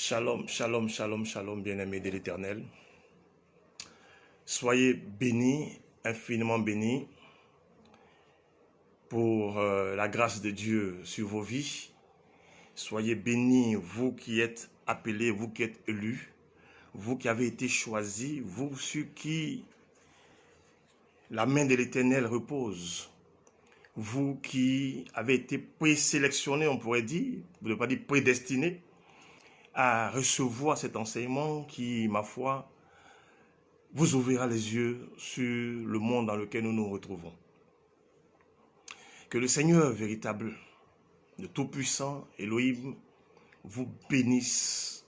Shalom, shalom, shalom, shalom, bien-aimés de l'Éternel. Soyez bénis, infiniment bénis, pour la grâce de Dieu sur vos vies. Soyez bénis, vous qui êtes appelés, vous qui êtes élus, vous qui avez été choisis, vous sur qui la main de l'Éternel repose. Vous qui avez été présélectionnés, on pourrait dire, vous ne pas dire prédestinés, à recevoir cet enseignement qui, ma foi, vous ouvrira les yeux sur le monde dans lequel nous nous retrouvons. Que le Seigneur véritable, le Tout-Puissant, Elohim, vous bénisse,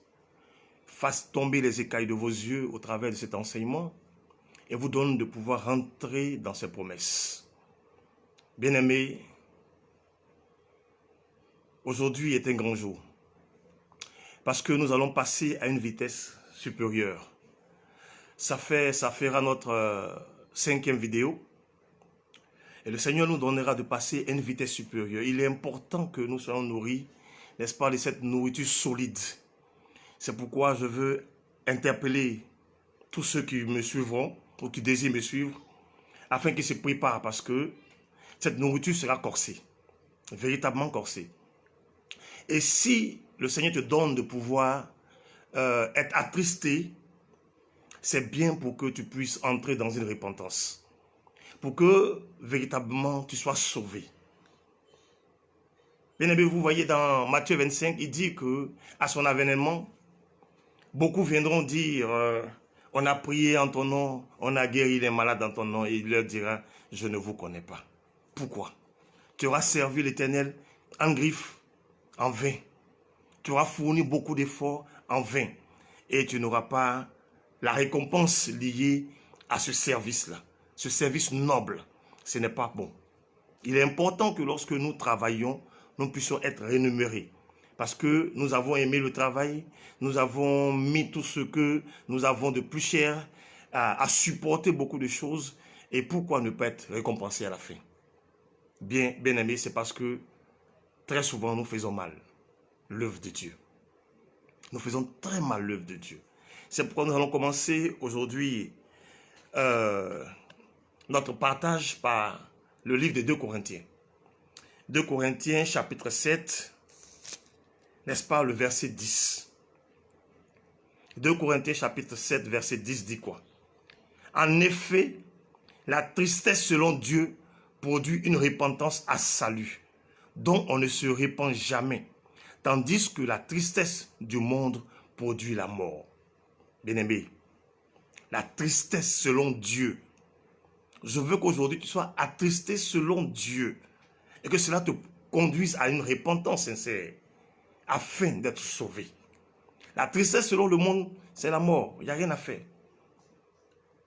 fasse tomber les écailles de vos yeux au travers de cet enseignement et vous donne de pouvoir rentrer dans ses promesses. Bien-aimés, aujourd'hui est un grand jour parce que nous allons passer à une vitesse supérieure. Ça fera notre 5e vidéo. Et le Seigneur nous donnera de passer à une vitesse supérieure. Il est important que nous soyons nourris, n'est-ce pas, de cette nourriture solide. C'est pourquoi je veux interpeller tous ceux qui me suivront, ou qui désirent me suivre, afin qu'ils se préparent, parce que cette nourriture sera corsée, véritablement corsée. Et si le Seigneur te donne de pouvoir être attristé, c'est bien pour que tu puisses entrer dans une repentance, pour que véritablement tu sois sauvé. Bien aimé, vous voyez dans Matthieu 25, il dit que à son avènement, beaucoup viendront dire on a prié en ton nom, on a guéri les malades en ton nom, et il leur dira je ne vous connais pas. Pourquoi? Tu auras servi l'Éternel en griffe, en vain. Tu auras fourni beaucoup d'efforts en vain et tu n'auras pas la récompense liée à ce service-là, ce service noble. Ce n'est pas bon. Il est important que lorsque nous travaillons, nous puissions être rémunérés. Parce que nous avons aimé le travail, nous avons mis tout ce que nous avons de plus cher à supporter beaucoup de choses. Et pourquoi ne pas être récompensé à la fin? Bien aimé, c'est parce que très souvent nous faisons mal l'œuvre de Dieu. Nous faisons très mal l'œuvre de Dieu. C'est pourquoi nous allons commencer aujourd'hui notre partage par le livre de 2 Corinthiens. 2 Corinthiens chapitre 7, n'est-ce pas, le verset 10. 2 Corinthiens chapitre 7, verset 10 dit quoi? En effet, la tristesse selon Dieu produit une repentance à salut, dont on ne se repent jamais, tandis que la tristesse du monde produit la mort. Bien-aimé, la tristesse selon Dieu. Je veux qu'aujourd'hui tu sois attristé selon Dieu et que cela te conduise à une repentance sincère afin d'être sauvé. La tristesse selon le monde, c'est la mort. Il n'y a rien à faire.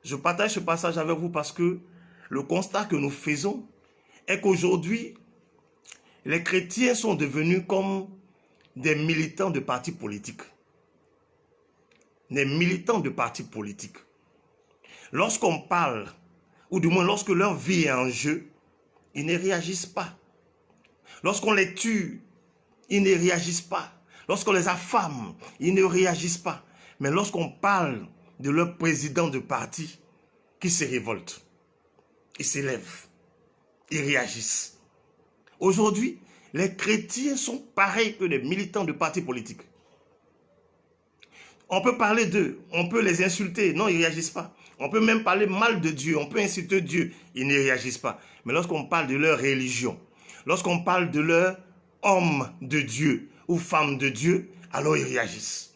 Je partage ce passage avec vous parce que le constat que nous faisons est qu'aujourd'hui, les chrétiens sont devenus comme des militants de partis politiques. Des militants de partis politiques. Lorsqu'on parle, ou du moins lorsque leur vie est en jeu, ils ne réagissent pas. Lorsqu'on les tue, ils ne réagissent pas. Lorsqu'on les affame, ils ne réagissent pas. Mais lorsqu'on parle de leur président de parti, qui se révolte, ils s'élèvent, ils réagissent. Aujourd'hui, les chrétiens sont pareils que les militants de partis politiques. On peut parler d'eux, on peut les insulter, non, ils ne réagissent pas. On peut même parler mal de Dieu, on peut insulter Dieu, ils ne réagissent pas. Mais lorsqu'on parle de leur religion, lorsqu'on parle de leur homme de Dieu ou femme de Dieu, alors ils réagissent.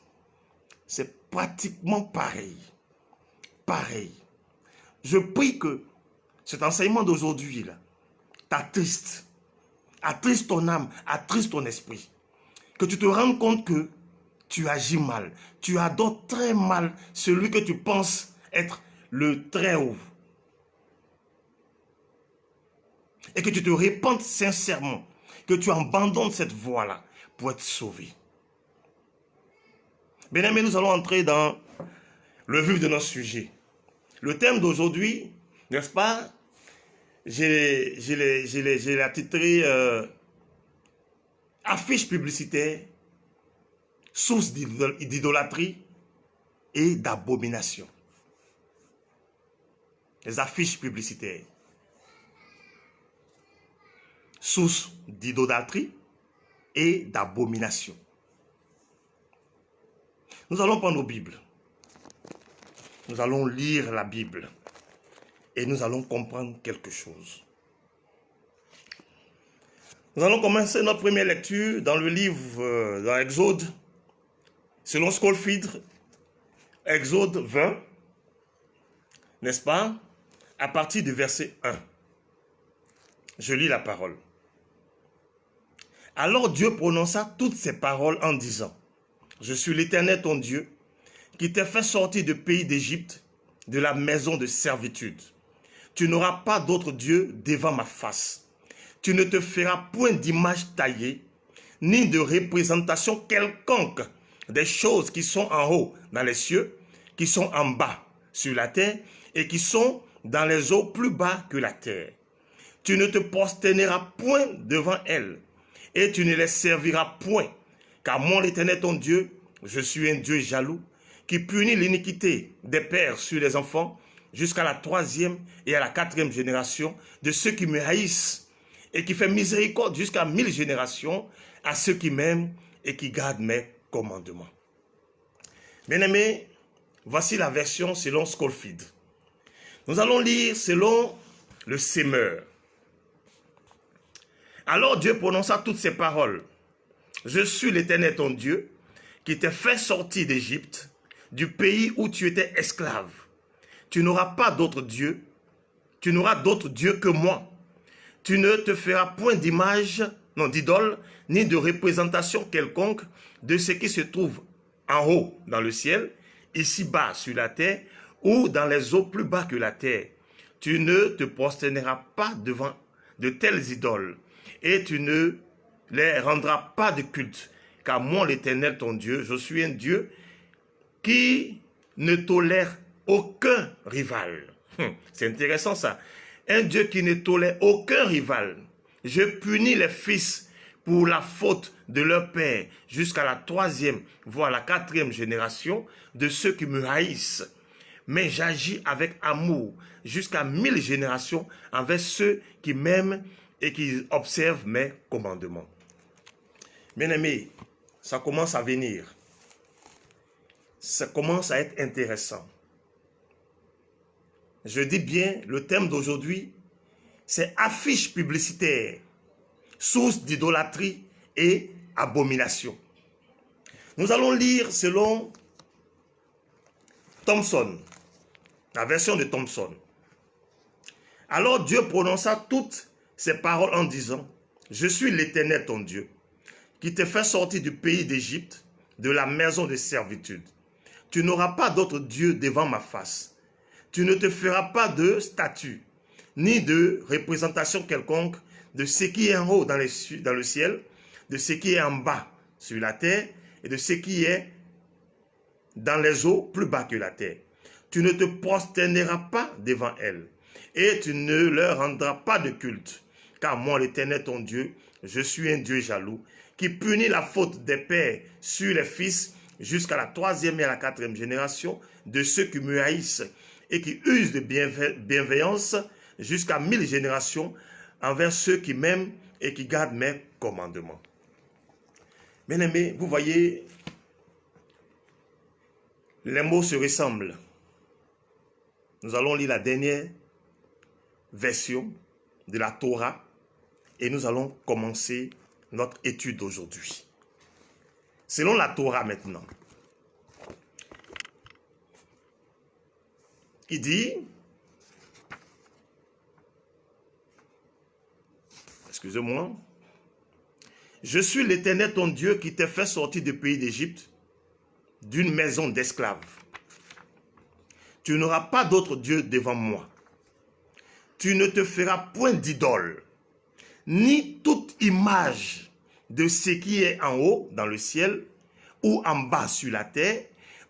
C'est pratiquement pareil. Pareil. Je prie que cet enseignement d'aujourd'hui t'attriste, attriste ton âme, attriste ton esprit. Que tu te rendes compte que tu agis mal. Tu adores très mal celui que tu penses être le très haut. Et que tu te répandes sincèrement. Que tu abandonnes cette voie-là pour être sauvé. Bien aimé, nous allons entrer dans le vif de notre sujet. Le thème d'aujourd'hui, n'est-ce pas? J'ai attitré affiche publicitaire source d'idolâtrie et d'abomination. Les affiches publicitaires. Source d'idolâtrie et d'abomination. Nous allons prendre nos Bibles. Nous allons lire la Bible. Et nous allons comprendre quelque chose. Nous allons commencer notre première lecture dans le livre, dans Exode, selon Scofield, Exode 20, n'est-ce pas? À partir du verset 1. Je lis la parole. Alors Dieu prononça toutes ces paroles en disant, « Je suis l'Éternel ton Dieu, qui t'ai fait sortir du pays d'Égypte, de la maison de servitude. Tu n'auras pas d'autre Dieu devant ma face. Tu ne te feras point d'image taillée, ni de représentation quelconque des choses qui sont en haut dans les cieux, qui sont en bas sur la terre, et qui sont dans les eaux plus bas que la terre. Tu ne te prosterneras point devant elles, et tu ne les serviras point, car moi l'Éternel ton Dieu, je suis un Dieu jaloux, qui punit l'iniquité des pères sur les enfants, jusqu'à la 3e et à la 4e génération de ceux qui me haïssent, et qui fait miséricorde jusqu'à 1000 générations à ceux qui m'aiment et qui gardent mes commandements. Bien-aimés, voici la version selon Scofield. Nous allons lire selon le Semeur. Alors Dieu prononça toutes ces paroles. Je suis l'Éternel ton Dieu, qui t'ai fait sortir d'Égypte, du pays où tu étais esclave. Tu n'auras pas d'autre Dieu, tu n'auras d'autre Dieu que moi. Tu ne te feras point d'image, non d'idole, ni de représentation quelconque de ce qui se trouve en haut dans le ciel, ici-bas sur la terre, ou dans les eaux plus bas que la terre. Tu ne te prosterneras pas devant de telles idoles, et tu ne les rendras pas de culte, car moi l'Éternel ton Dieu, je suis un Dieu qui ne tolère aucun rival. C'est intéressant ça. Un Dieu qui ne tolère aucun rival. Je punis les fils pour la faute de leur père jusqu'à la 3e, voire la 4e génération de ceux qui me haïssent. Mais j'agis avec amour jusqu'à 1000 générations envers ceux qui m'aiment et qui observent mes commandements. Bien-aimés, ça commence à venir. Ça commence à être intéressant. Je dis bien, le thème d'aujourd'hui, c'est affiche publicitaire, source d'idolâtrie et abomination. Nous allons lire selon Thompson, la version de Thompson. Alors Dieu prononça toutes ces paroles en disant, « Je suis l'Éternel ton Dieu, qui t'ai fait sortir du pays d'Égypte, de la maison de servitude. Tu n'auras pas d'autre Dieu devant ma face. Tu ne te feras pas de statue, ni de représentation quelconque de ce qui est en haut dans le ciel, de ce qui est en bas sur la terre, et de ce qui est dans les eaux plus bas que la terre. Tu ne te prosterneras pas devant elles, et tu ne leur rendras pas de culte, car moi l'Éternel ton Dieu, je suis un Dieu jaloux, qui punit la faute des pères sur les fils jusqu'à la 3e et à la 4e génération de ceux qui me haïssent, et qui usent de bienveillance jusqu'à 1000 générations envers ceux qui m'aiment et qui gardent mes commandements. Bien-aimés, vous voyez, les mots se ressemblent. Nous allons lire la dernière version de la Torah et nous allons commencer notre étude d'aujourd'hui. Selon la Torah maintenant, il dit, excusez-moi, je suis l'Éternel ton Dieu qui t'ai fait sortir du pays d'Égypte, d'une maison d'esclaves. Tu n'auras pas d'autre Dieu devant moi. Tu ne te feras point d'idole, ni toute image de ce qui est en haut dans le ciel, ou en bas sur la terre,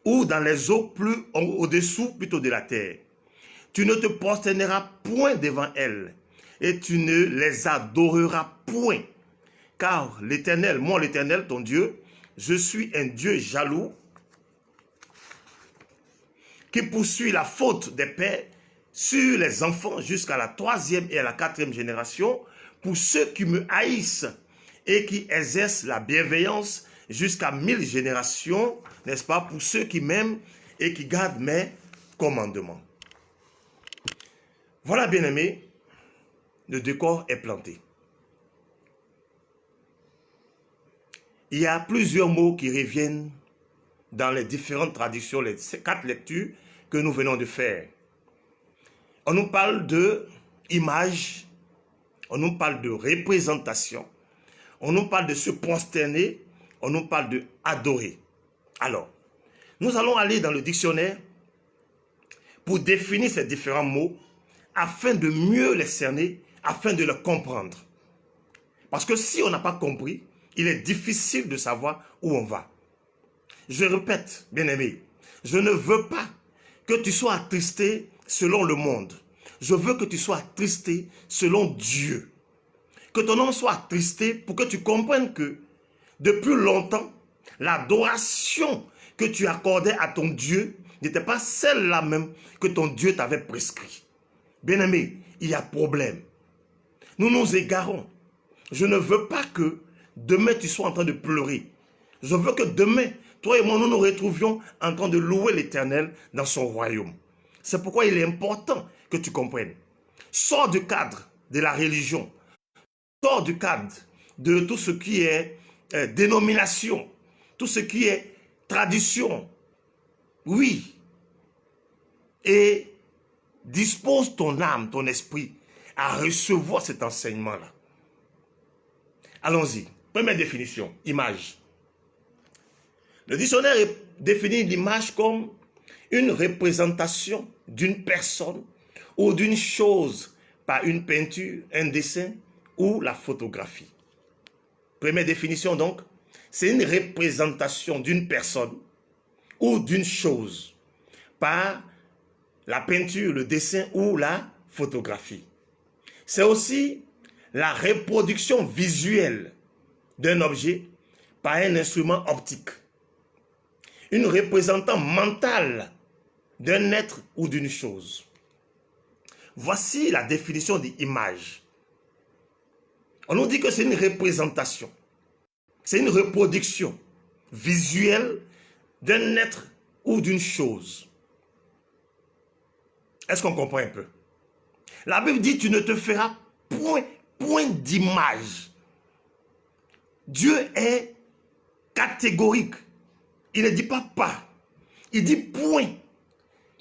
ou dans les eaux plus au-dessous plutôt de la terre. Tu ne te prosterneras point devant elles, et tu ne les adoreras point. Car l'Éternel, moi l'Éternel, ton Dieu, je suis un Dieu jaloux qui poursuit la faute des pères sur les enfants jusqu'à la 3e et à la 4e génération, pour ceux qui me haïssent et qui exercent la bienveillance jusqu'à 1000 générations, n'est-ce pas, pour ceux qui m'aiment et qui gardent mes commandements. Voilà, bien-aimés, le décor est planté. Il y a plusieurs mots qui reviennent dans les différentes traditions, les 4 lectures que nous venons de faire. On nous parle de image, on nous parle de représentation, on nous parle de se prosterner, on nous parle de adorer. Alors, nous allons aller dans le dictionnaire pour définir ces différents mots afin de mieux les cerner, afin de les comprendre. Parce que si on n'a pas compris, il est difficile de savoir où on va. Je répète, bien-aimé, je ne veux pas que tu sois attristé selon le monde. Je veux que tu sois attristé selon Dieu. Que ton âme soit attristé pour que tu comprennes que depuis longtemps, l'adoration que tu accordais à ton Dieu n'était pas celle-là même que ton Dieu t'avait prescrit. Bien-aimé, il y a problème. Nous nous égarons. Je ne veux pas que demain tu sois en train de pleurer. Je veux que demain, toi et moi, nous nous retrouvions en train de louer l'Éternel dans son royaume. C'est pourquoi il est important que tu comprennes. Sors du cadre de la religion. Sors du cadre de tout ce qui est dénomination, tout ce qui est tradition. Oui. Et dispose ton âme, ton esprit à recevoir cet enseignement-là. Allons-y. Première définition, image. Le dictionnaire définit l'image comme une représentation d'une personne ou d'une chose par une peinture, un dessin ou la photographie. Première définition donc, c'est une représentation d'une personne ou d'une chose par la peinture, le dessin ou la photographie. C'est aussi la reproduction visuelle d'un objet par un instrument optique. Une représentation mentale d'un être ou d'une chose. Voici la définition d'image. On nous dit que c'est une représentation. C'est une reproduction visuelle d'un être ou d'une chose. Est-ce qu'on comprend un peu? La Bible dit, tu ne te feras point d'image. Dieu est catégorique. Il ne dit pas. Il dit point.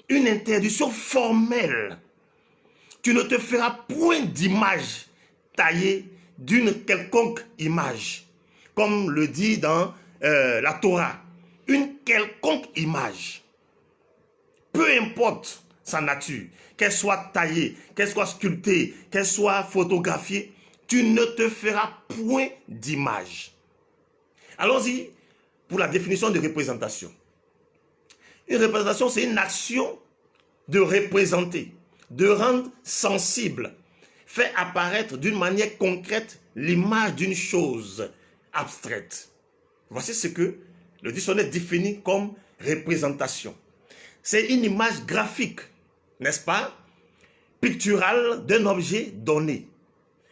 Une interdiction formelle. Tu ne te feras point d'image taillée d'une quelconque image. Comme le dit dans la Torah. Une quelconque image. Peu importe sa nature, qu'elle soit taillée, qu'elle soit sculptée, qu'elle soit photographiée, tu ne te feras point d'image. Allons-y pour la définition de représentation. Une représentation, c'est une action de représenter, de rendre sensible, fait apparaître d'une manière concrète l'image d'une chose abstraite. Voici ce que le dictionnaire définit comme représentation. C'est une image graphique, n'est-ce pas, picturale d'un objet donné.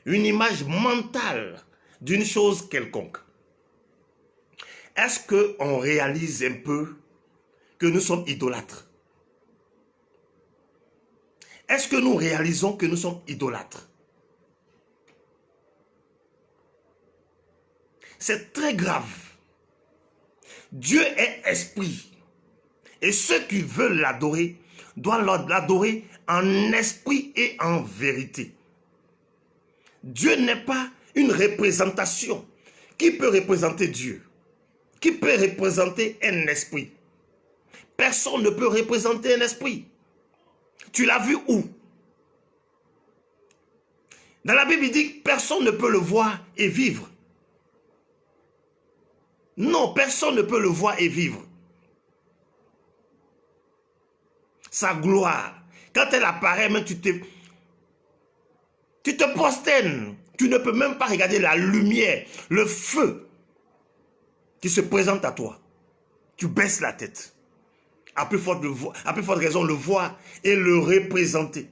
Une image mentale d'une chose quelconque. Est-ce qu'on réalise un peu que nous sommes idolâtres? Est-ce que nous réalisons que nous sommes idolâtres? C'est très grave. Dieu est esprit. Et ceux qui veulent l'adorer doivent l'adorer en esprit et en vérité. Dieu n'est pas une représentation. Qui peut représenter Dieu? Qui peut représenter un esprit? Personne ne peut représenter un esprit. Tu l'as vu où? Dans la Bible, il dit que personne ne peut le voir et vivre. Non, personne ne peut le voir et vivre. Sa gloire, quand elle apparaît, même tu te prosternes. Tu ne peux même pas regarder la lumière, le feu. qui se présente à toi, tu baisses la tête. À plus forte raison, le voir et le représenter.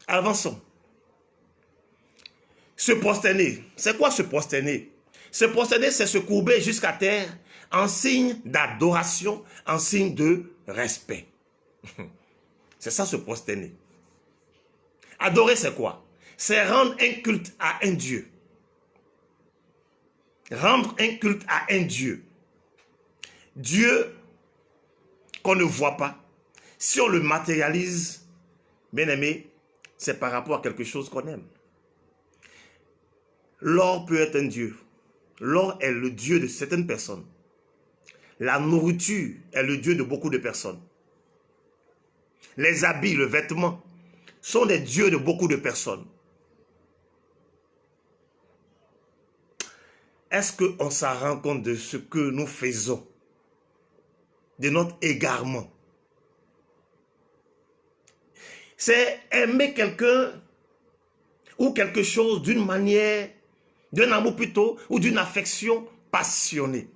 Avançons. Se prosterner. C'est quoi se prosterner? Se prosterner, c'est se courber jusqu'à terre en signe d'adoration, en signe de respect. C'est ça se prosterner. Adorer, c'est quoi? C'est rendre un culte à un Dieu. Rendre un culte à un Dieu. Dieu qu'on ne voit pas. Si on le matérialise, bien aimé, c'est par rapport à quelque chose qu'on aime. L'or peut être un Dieu. L'or est le Dieu de certaines personnes. La nourriture est le Dieu de beaucoup de personnes. Les habits, le vêtement sont des dieux de beaucoup de personnes. Est-ce qu'on s'en rend compte de ce que nous faisons? De notre égarement? C'est aimer quelqu'un ou quelque chose d'une manière, d'un amour plutôt, ou d'une affection passionnée.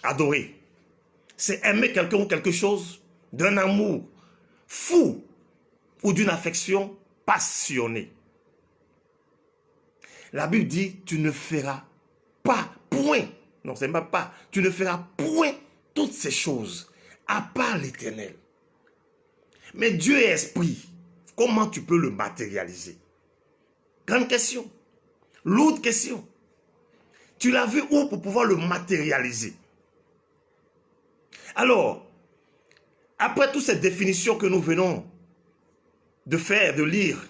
Adorer, c'est aimer quelqu'un ou quelque chose d'un amour fou ou d'une affection passionnée. La Bible dit, tu ne feras pas, point, non c'est même pas, tu ne feras point toutes ces choses à part l'Éternel. Mais Dieu est esprit, comment tu peux le matérialiser? Grande question, lourde question. Tu l'as vu où pour pouvoir le matérialiser? Alors, après toutes ces définitions que nous venons de faire, de lire,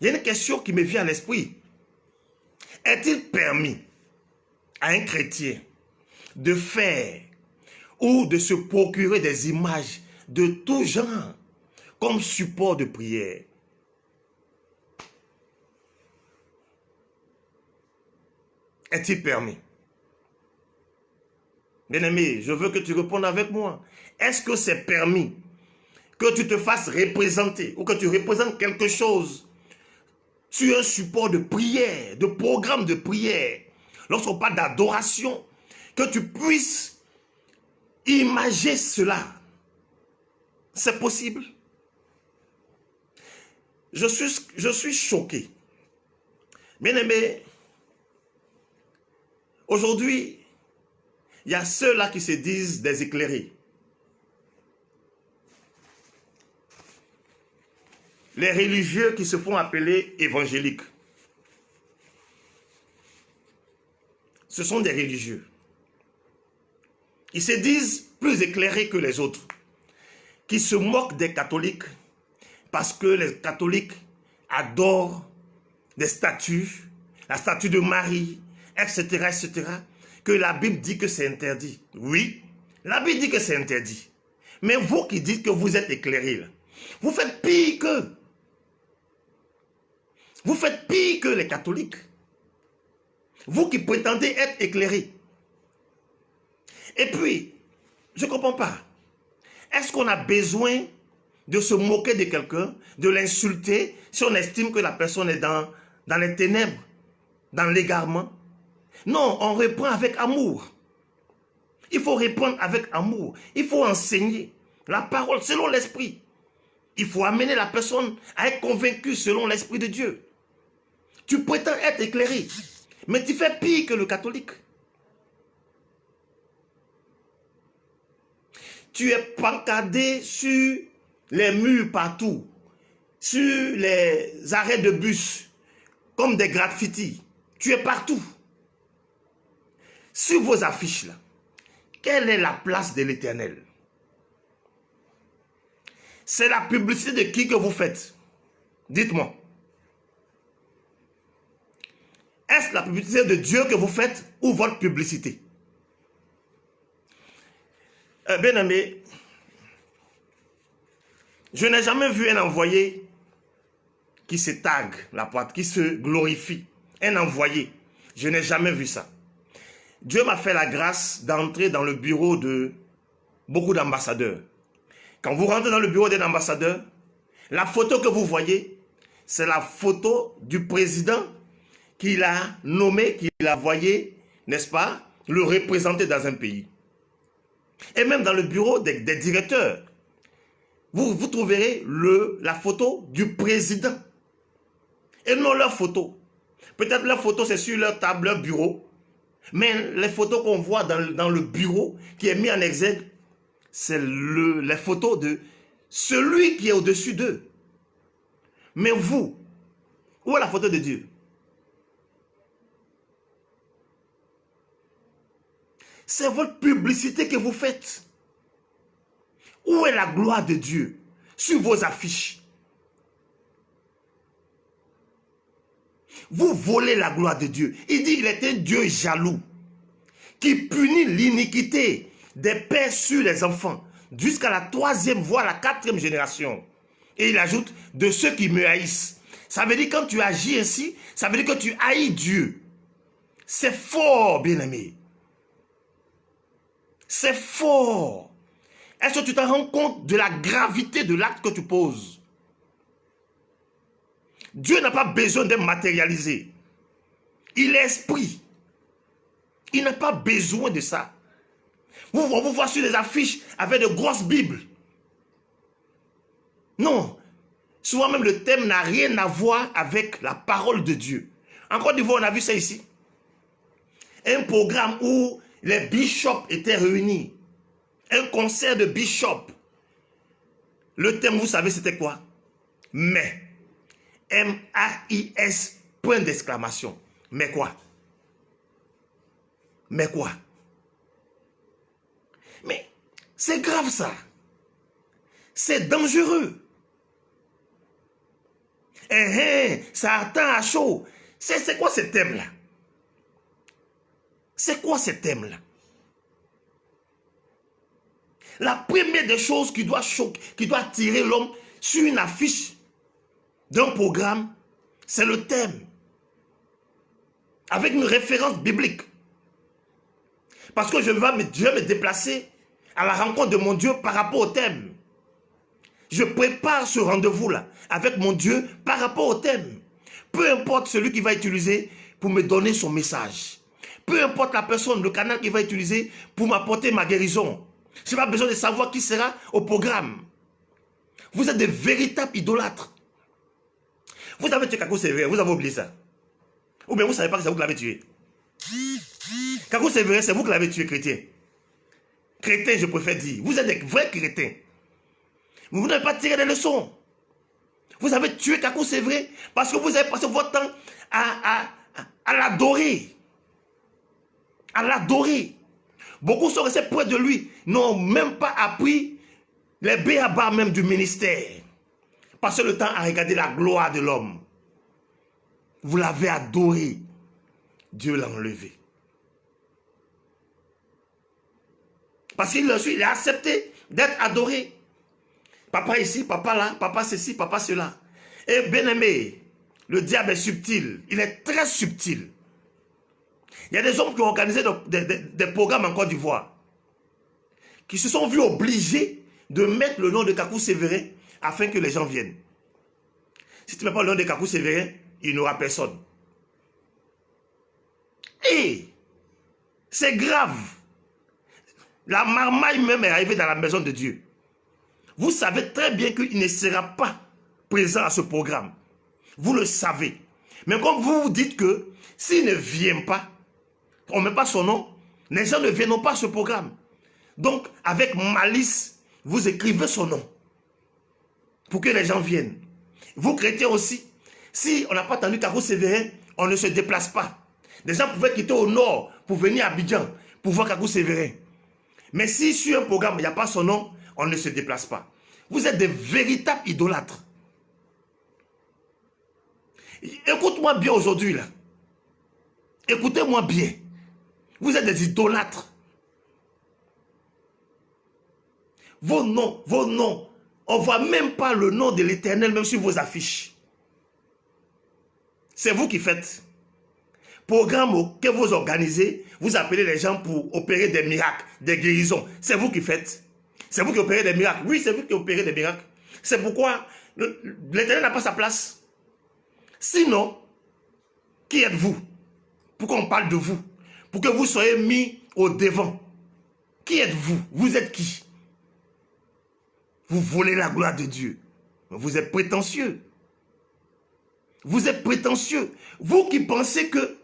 il y a une question qui me vient à l'esprit. Est-il permis à un chrétien de faire ou de se procurer des images de tout genre comme support de prière? Est-il permis? Bien-aimé, je veux que tu répondes avec moi. Est-ce que c'est permis que tu te fasses représenter ou que tu représentes quelque chose sur un support de prière, de programme de prière, lorsqu'on parle d'adoration, que tu puisses imaginer cela? C'est possible? Je suis choqué. Bien-aimé, aujourd'hui, il y a ceux-là qui se disent des éclairés. Les religieux qui se font appeler évangéliques. Ce sont des religieux. Ils se disent plus éclairés que les autres. Qui se moquent des catholiques parce que les catholiques adorent des statues, la statue de Marie, etc., etc., que la Bible dit que c'est interdit. Oui, la Bible dit que c'est interdit. Mais vous qui dites que vous êtes éclairés, là, vous faites pire qu'eux. Vous faites pire que les catholiques. Vous qui prétendez être éclairés. Et puis, je ne comprends pas. Est-ce qu'on a besoin de se moquer de quelqu'un, de l'insulter, si on estime que la personne est dans les ténèbres, dans l'égarement? Non, on reprend avec amour. Il faut répondre avec amour. Il faut enseigner la parole selon l'esprit. Il faut amener la personne à être convaincue selon l'esprit de Dieu. Tu prétends être éclairé, mais tu fais pire que le catholique. Tu es pancardé sur les murs partout, sur les arrêts de bus, comme des graffitis. Tu es partout. Sur vos affiches là, quelle est la place de l'Éternel? C'est la publicité de qui que vous faites? Dites-moi. Est-ce la publicité de Dieu que vous faites ou votre publicité? Bien aimé, je n'ai jamais vu un envoyé qui se tague la pointe, qui se glorifie. Un envoyé. Je n'ai jamais vu ça. Dieu m'a fait la grâce d'entrer dans le bureau de beaucoup d'ambassadeurs. Quand vous rentrez dans le bureau d'un ambassadeur, la photo que vous voyez, c'est la photo du président qu'il a nommé, qu'il a envoyé, n'est-ce pas, le représenter dans un pays. Et même dans le bureau des directeurs, vous trouverez la photo du président. Et non leur photo. Peut-être leur photo, c'est sur leur table, leur bureau. Mais les photos qu'on voit dans le bureau, qui est mis en exergue, c'est les photos de celui qui est au-dessus d'eux. Mais vous, où est la photo de Dieu? C'est votre publicité que vous faites. Où est la gloire de Dieu sur vos affiches? Vous volez la gloire de Dieu. Il dit qu'il est un Dieu jaloux qui punit l'iniquité des pères sur les enfants jusqu'à la 3e, voire la 4e génération. Et il ajoute de ceux qui me haïssent. Ça veut dire quand tu agis ainsi, ça veut dire que tu haïs Dieu. C'est fort, bien-aimé. C'est fort. Est-ce que tu te rends compte de la gravité de l'acte que tu poses? Dieu n'a pas besoin d'être matérialisé. Il est esprit. Il n'a pas besoin de ça. On vous voit sur les affiches avec de grosses Bibles. Non. Souvent même le thème n'a rien à voir avec la parole de Dieu. En Côte d'Ivoire, on a vu ça ici. Un programme où les bishops étaient réunis. Un concert de bishops. Le thème, vous savez, c'était quoi? Mais. M-A-I-S, point d'exclamation. Mais quoi? Mais quoi? Mais c'est grave ça. C'est dangereux. Ça attend à chaud. C'est quoi ce thème-là? C'est quoi ce thème-là? La première des choses qui doit choquer, qui doit attirer l'homme sur une affiche d'un programme, c'est le thème. Avec une référence biblique. Parce que je vais me déplacer à la rencontre de mon Dieu par rapport au thème. Je prépare ce rendez-vous-là avec mon Dieu par rapport au thème. Peu importe celui qui va utiliser pour me donner son message. Peu importe la personne, le canal qu'il va utiliser pour m'apporter ma guérison. Je n'ai pas besoin de savoir qui sera au programme. Vous êtes des véritables idolâtres. Vous avez tué Kakou Sévérin, vous avez oublié ça. Ou bien vous ne savez pas que c'est vous qui l'avez tué. Kakou Sévérin, c'est vous qui l'avez tué, chrétien. Chrétien, je préfère dire. Vous êtes des vrais chrétiens. Vous n'avez pas tiré des leçons. Vous avez tué Kakou Sévérin parce que vous avez passé votre temps à l'adorer. À l'adorer. Beaucoup sont restés près de lui, n'ont même pas appris les béabas même du ministère. Passez le temps à regarder la gloire de l'homme. Vous l'avez adoré. Dieu l'a enlevé. Parce qu'il a accepté d'être adoré. Papa ici, papa là, papa ceci, papa cela. Et bien aimé, le diable est subtil. Il est très subtil. Il y a des hommes qui ont organisé des programmes en Côte d'Ivoire, qui se sont vus obligés de mettre le nom de Kakou Sévérin afin que les gens viennent. Si tu ne mets pas le nom de Kakou Sévérin, il n'y aura personne. Et c'est grave. La marmaille même est arrivée dans la maison de Dieu. Vous savez très bien qu'il ne sera pas présent à ce programme. Vous le savez. Mais comme vous vous dites que s'il ne vient pas, on ne met pas son nom, les gens ne viendront pas à ce programme. Donc, avec malice, vous écrivez son nom pour que les gens viennent. Vous, chrétiens aussi, si on n'a pas attendu Kakou Sévérin, on ne se déplace pas. Les gens pouvaient quitter au nord pour venir à Abidjan pour voir Kakou Sévérin. Mais si sur un programme, il n'y a pas son nom, on ne se déplace pas. Vous êtes des véritables idolâtres. Écoute-moi bien aujourd'hui, là. Écoutez-moi bien. Vous êtes des idolâtres. Vos noms, on ne voit même pas le nom de l'Éternel même sur vos affiches. C'est vous qui faites. Programme que vous organisez, vous appelez les gens pour opérer des miracles, des guérisons. C'est vous qui faites. C'est vous qui opérez des miracles. Oui, c'est vous qui opérez des miracles. C'est pourquoi l'Éternel n'a pas sa place. Sinon, Qui êtes-vous? Pourquoi on parle de vous? Pour que vous soyez mis au devant. Qui êtes-vous? Vous êtes qui? Vous volez la gloire de Dieu. Vous êtes prétentieux. Vous êtes prétentieux. Vous qui pensez que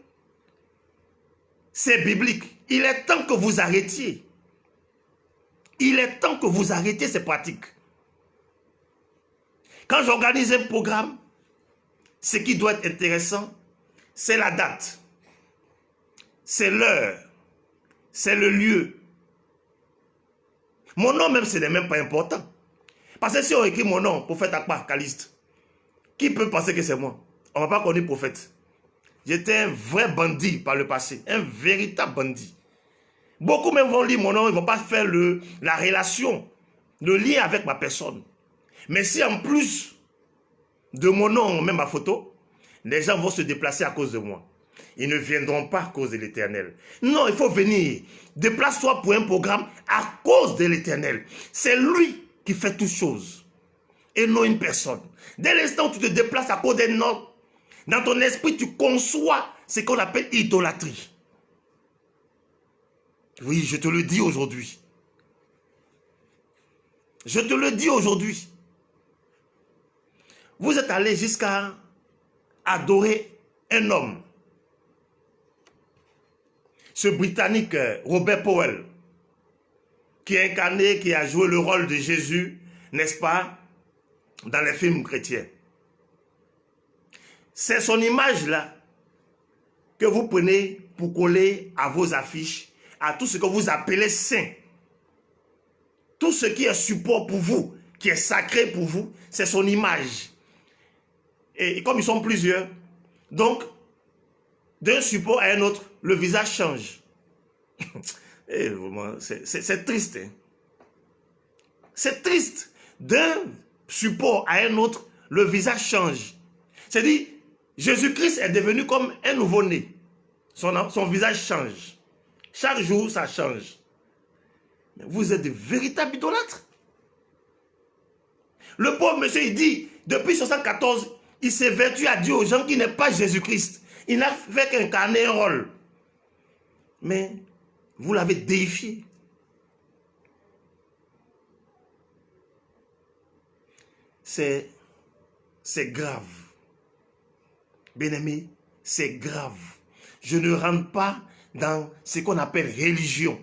c'est biblique, il est temps que vous arrêtiez. Il est temps que vous arrêtiez ces pratiques. Quand j'organise un programme, ce qui doit être intéressant, c'est la date, c'est l'heure, c'est le lieu. Mon nom même, ce n'est même pas important. Parce que si on écrit mon nom, prophète Akpa, Caliste, qui peut penser que c'est moi? On ne m'a pas connu prophète. J'étais un vrai bandit par le passé, un véritable bandit. Beaucoup même vont lire mon nom, ils ne vont pas faire la relation, le lien avec ma personne. Mais si en plus de mon nom, on met ma photo, les gens vont se déplacer à cause de moi. Ils ne viendront pas à cause de l'Éternel. Non, il faut venir. Déplace-toi pour un programme à cause de l'Éternel. C'est lui qui fait toutes choses. Et non une personne. Dès l'instant où tu te déplaces à cause d'un homme, dans ton esprit, tu conçois ce qu'on appelle idolâtrie. Oui, je te le dis aujourd'hui. Je te le dis aujourd'hui. Vous êtes allé jusqu'à adorer un homme. Ce Britannique, Robert Powell, qui a incarné, qui a joué le rôle de Jésus, n'est-ce pas, dans les films chrétiens. C'est son image-là que vous prenez pour coller à vos affiches, à tout ce que vous appelez saint. Tout ce qui est support pour vous, qui est sacré pour vous, c'est son image. Et comme ils sont plusieurs, donc, d'un support à un autre, le visage change. C'est triste. Hein? C'est triste. D'un support à un autre, le visage change. C'est-à-dire, Jésus-Christ est devenu comme un nouveau-né. Son visage change. Chaque jour, ça change. Mais vous êtes de véritables idolâtres. Le pauvre monsieur, il dit, depuis 1974, il s'est vertu à dire aux gens qu'il n'est pas Jésus-Christ. Il n'a fait qu'incarner un rôle. Mais vous l'avez déifié. C'est grave. Bien-aimé, c'est grave. Je ne rentre pas dans ce qu'on appelle religion.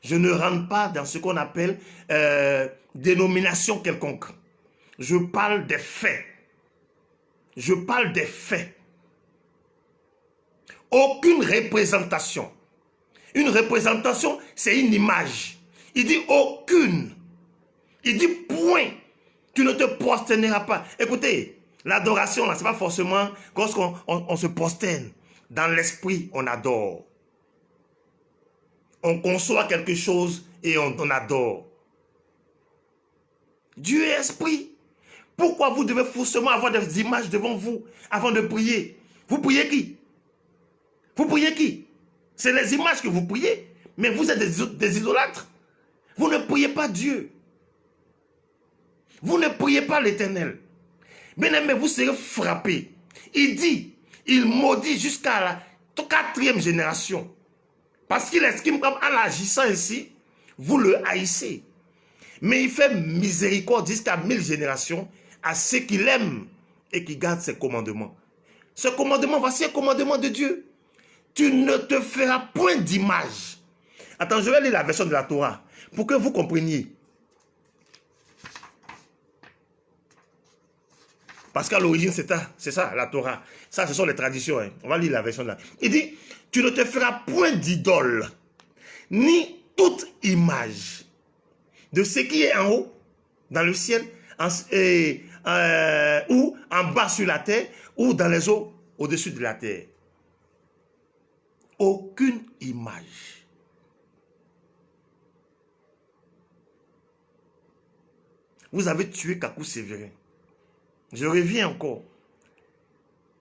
Je ne rentre pas dans ce qu'on appelle dénomination quelconque. Je parle des faits. Je parle des faits. Aucune représentation. Une représentation, c'est une image. Il dit aucune. Il dit point. Tu ne te prosterneras pas. Écoutez, l'adoration, ce n'est pas forcément lorsqu'on se prosterne. Dans l'esprit, on adore. On conçoit quelque chose et on adore. Dieu est esprit. Pourquoi vous devez forcément avoir des images devant vous avant de prier? Vous priez qui? Vous priez qui? C'est les images que vous priez. Mais vous êtes des idolâtres. Vous ne priez pas Dieu. Vous ne priez pas l'Éternel. Bien-aimé, vous serez frappés. Il dit, il maudit jusqu'à la 4e génération. Parce qu'il estime comme en agissant ainsi, vous le haïssez. Mais il fait miséricorde jusqu'à 1000 générations à ceux qu'il aime et qui gardent ses commandements. Ce commandement, voici un commandement de Dieu. Tu ne te feras point d'image. Attends, je vais lire la version de la Torah pour que vous compreniez. Parce qu'à l'origine, c'est ça, la Torah. Ça, ce sont les traditions. Hein. On va lire la version de la... Il dit, tu ne te feras point d'idole, ni toute image de ce qui est en haut, dans le ciel, ou en bas sur la terre, ou dans les eaux, au-dessus de la terre. Aucune image. Vous avez tué Kakou Sévérin. Je reviens encore.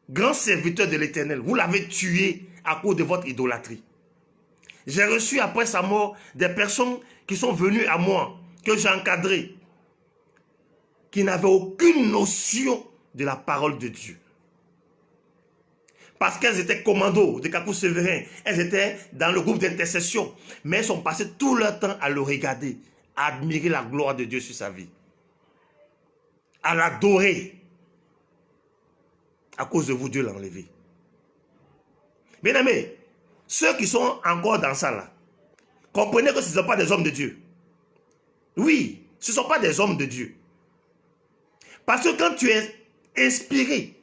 Grand serviteur de l'Éternel, vous l'avez tué à cause de votre idolâtrie. J'ai reçu après sa mort des personnes qui sont venues à moi, que j'ai encadrées, qui n'avaient aucune notion de la parole de Dieu. Parce qu'elles étaient commandos de Kakou Sévérin. Elles étaient dans le groupe d'intercession. Mais elles sont passées tout leur temps à le regarder, à admirer la gloire de Dieu sur sa vie. À l'adorer. À cause de vous, Dieu l'a enlevé. Bien aimés, ceux qui sont encore dans ça là, comprenez que ce ne sont pas des hommes de Dieu. Oui, ce ne sont pas des hommes de Dieu. Parce que quand tu es inspiré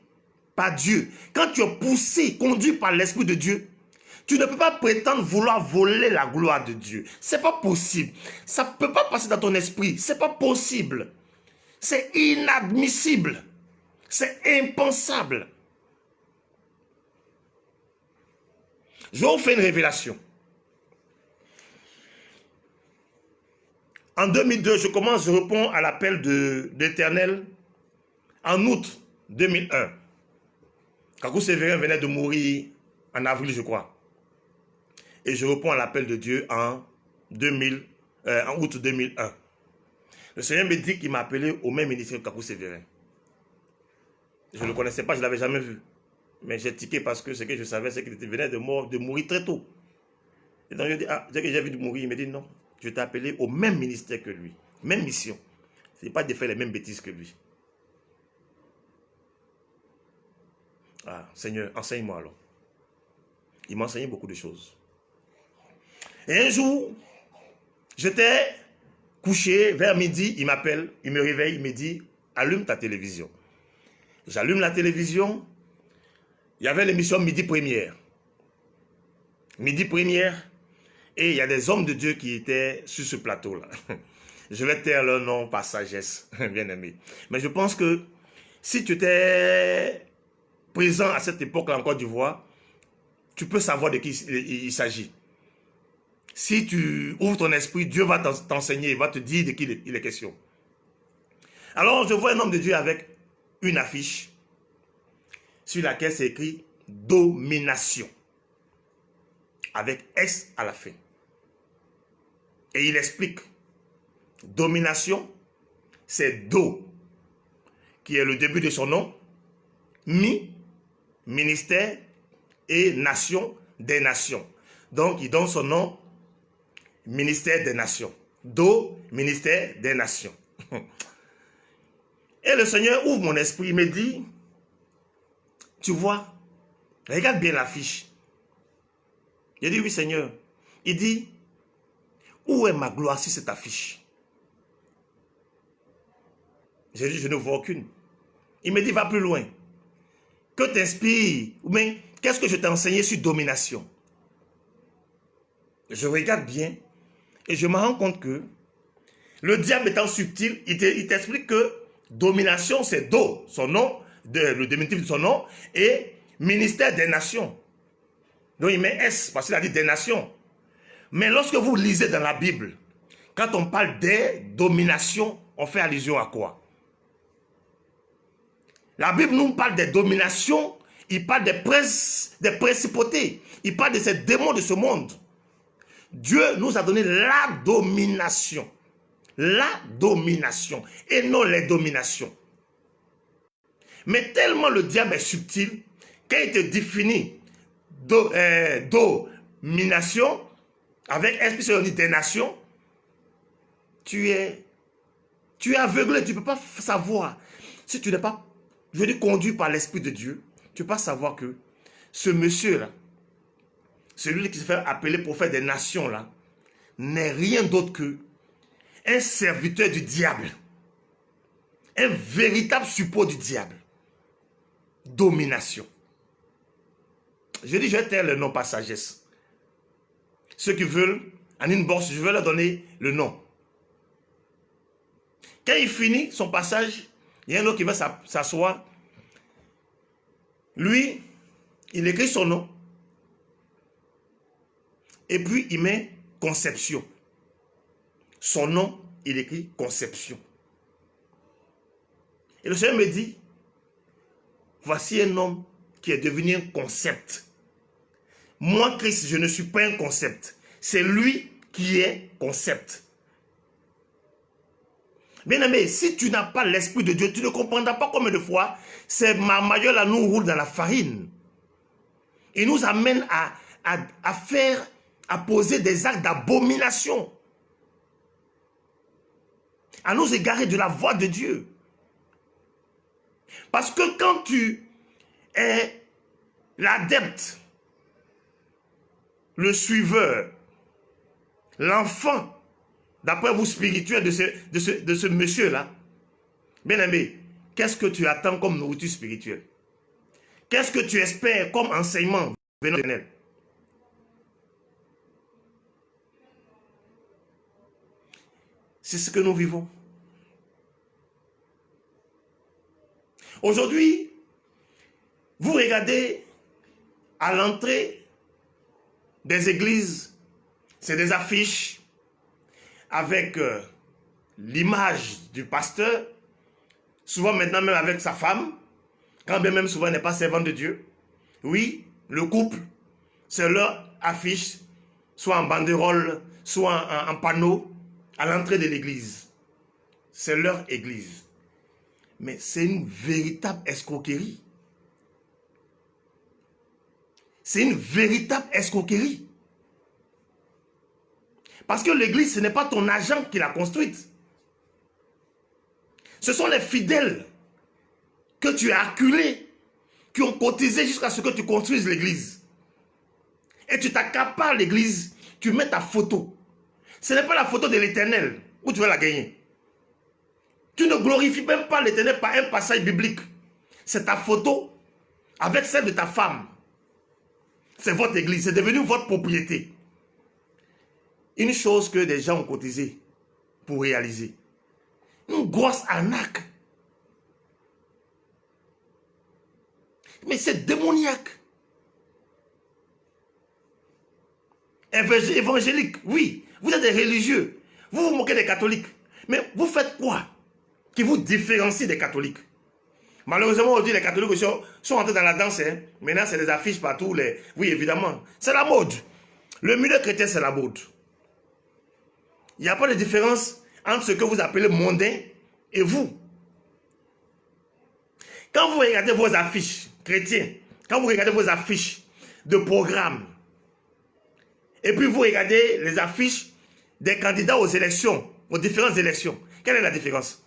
par Dieu, quand tu es poussé, conduit par l'Esprit de Dieu, tu ne peux pas prétendre vouloir voler la gloire de Dieu. Ce n'est pas possible. Ça ne peut pas passer dans ton esprit. Ce n'est pas possible. C'est inadmissible. C'est impensable. Je vais vous faire une révélation. En 2002, je réponds à l'appel de l'Éternel en août 2001. Kakou Sévérin venait de mourir en avril, je crois. Et je réponds à l'appel de Dieu en août 2001. Le Seigneur me dit qu'il m'a appelé au même ministère que Kakou Sévérin. Je ne le connaissais pas, je ne l'avais jamais vu. Mais j'ai tiqué parce que ce que je savais, c'est qu'il venait de mourir très tôt. Et donc je dis, ah, dès que j'ai vu de mourir, il me dit non, je t'ai appelé au même ministère que lui, même mission. Ce n'est pas de faire les mêmes bêtises que lui. Ah, Seigneur, enseigne-moi alors. Il m'a enseigné beaucoup de choses. Et un jour, j'étais couché vers midi, il m'appelle, il me réveille, il me dit, allume ta télévision. J'allume la télévision, il y avait l'émission Midi Première. Midi Première, et il y a des hommes de Dieu qui étaient sur ce plateau-là. Je vais taire leur nom par sagesse, bien aimé. Mais je pense que si tu étais présent à cette époque-là en Côte d'Ivoire, tu peux savoir de qui il s'agit. Si tu ouvres ton esprit, Dieu va t'enseigner, il va te dire de qui il est question. Alors, je vois un homme de Dieu avec une affiche sur laquelle c'est écrit « Domination » avec S à la fin. Et il explique « Domination », c'est « Do » qui est le début de son nom, « Mi », ministère, et « Nation », des nations. Donc, il donne son nom, ministère des nations. Do, ministère des nations. Et le Seigneur ouvre mon esprit, il me dit, tu vois, regarde bien l'affiche. J'ai dit, oui Seigneur. Il dit, où est ma gloire sur cette affiche? J'ai dit, je ne vois aucune. Il me dit, va plus loin. Que t'inspire? Ou bien, qu'est-ce que je t'ai enseigné sur domination? Je regarde bien et je me rends compte que le diable étant subtil, il t'explique que domination, c'est Do, son nom, le diminutif de son nom, et ministère des nations. Donc il met S, parce qu'il a dit des nations. Mais lorsque vous lisez dans la Bible, quand on parle des dominations, on fait allusion à quoi? La Bible nous parle des dominations, il parle des principautés, il parle de ces démons de ce monde. Dieu nous a donné la domination. La domination et non les dominations. Mais tellement le diable est subtil, quand il te définit domination, avec esprit sur des nations, tu es aveuglé, tu ne peux pas savoir. Si tu n'es pas, je dis, conduit par l'Esprit de Dieu, tu ne peux pas savoir que ce monsieur-là, celui qui se fait appeler prophète des nations là, n'est rien d'autre que un serviteur du diable. Un véritable suppôt du diable. Domination. Je dis, je vais taire le nom par sagesse. Ceux qui veulent, en inbox, je vais leur donner le nom. Quand il finit son passage, il y a un autre qui va s'asseoir. Lui, il écrit son nom. Et puis, il met conception. Son nom, il écrit conception. Et le Seigneur me dit, voici un homme qui est devenu un concept. Moi, Christ, je ne suis pas un concept. C'est lui qui est concept. Bien aimé, si tu n'as pas l'Esprit de Dieu, tu ne comprendras pas combien de fois ces marmailleurs là nous roulent dans la farine. Il nous amène à poser des actes d'abomination, à nous égarer de la voie de Dieu. Parce que quand tu es l'adepte, le suiveur, l'enfant, d'après vous, spirituel de ce monsieur-là, bien aimé, qu'est-ce que tu attends comme nourriture spirituelle? Qu'est-ce que tu espères comme enseignement venant de l'Éternel? C'est ce que nous vivons. Aujourd'hui, vous regardez à l'entrée des églises, c'est des affiches avec l'image du pasteur, souvent maintenant même avec sa femme, quand bien même souvent il n'est pas servant de Dieu. Oui, le couple, c'est leur affiche, soit en banderole, soit en panneau, à l'entrée de l'église. C'est leur église. Mais c'est une véritable escroquerie. C'est une véritable escroquerie. Parce que l'église, ce n'est pas ton agent qui l'a construite. Ce sont les fidèles que tu as acculés, qui ont cotisé jusqu'à ce que tu construises l'église. Et tu t'accapares l'église, tu mets ta photo. Ce n'est pas la photo de l'Éternel où tu vas la gagner. Tu ne glorifies même pas l'Éternel par un passage biblique. C'est ta photo avec celle de ta femme. C'est votre église, c'est devenu votre propriété. Une chose que des gens ont cotisé pour réaliser. Une grosse arnaque. Mais c'est démoniaque. Évangélique, oui. Vous êtes des religieux. Vous vous moquez des catholiques. Mais vous faites quoi qui vous différencie des catholiques? Malheureusement, aujourd'hui, les catholiques sont entrés dans la danse. Hein. Maintenant, c'est des affiches partout. Oui, évidemment. C'est la mode. Le milieu chrétien, c'est la mode. Il n'y a pas de différence entre ce que vous appelez mondain et vous. Quand vous regardez vos affiches chrétiennes, quand vous regardez vos affiches de programme, et puis vous regardez les affiches des candidats aux élections, aux différentes élections, quelle est la différence?